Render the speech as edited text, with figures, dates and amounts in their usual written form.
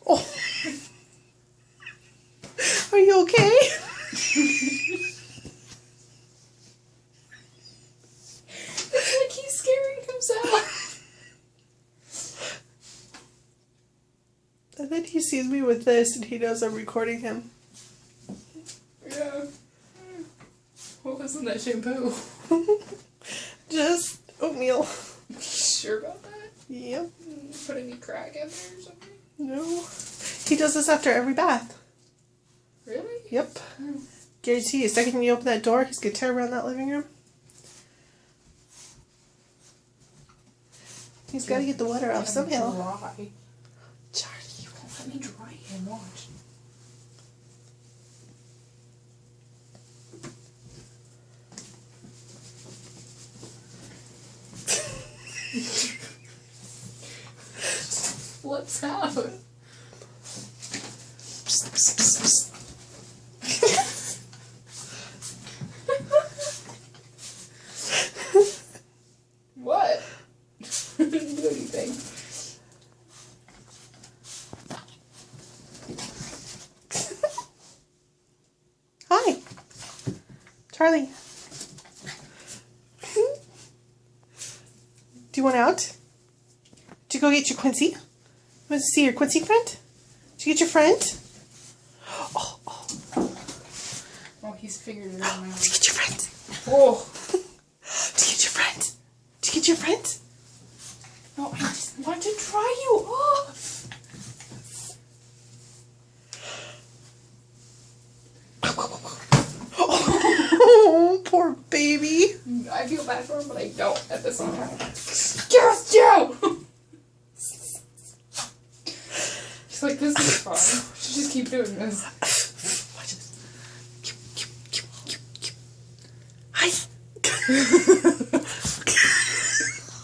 Oh. Are you okay? It's like he's scaring himself. And then he sees me with this and he knows I'm recording him. Yeah. What was in that shampoo? Just oatmeal. You sure about that? Yep. Put any crack in there or something? No. He does this after every bath. Really? Yep. Guarantee you, the second you open that door, he's going to tear around that living room. He's got to get the water off somehow. Dry. Charlie, you won't Let me dry him, watch. Flips out. Psst, psst, psst, psst. What? Didn't do anything. Hi. Charlie. Do you want out? Did you go get your Quincy? Want to see your Quincy friend? Did you get your friend? Oh, oh. Oh, he's figured it out now. Did you get your friend? Oh. Did you get your friend? Did you get your friend? No, I just want to dry you off. Oh, poor baby. I feel bad for him, but I don't at the same time. Yes, Joe! He's like, this is fun. We should just keep doing this. Watch this. Hi.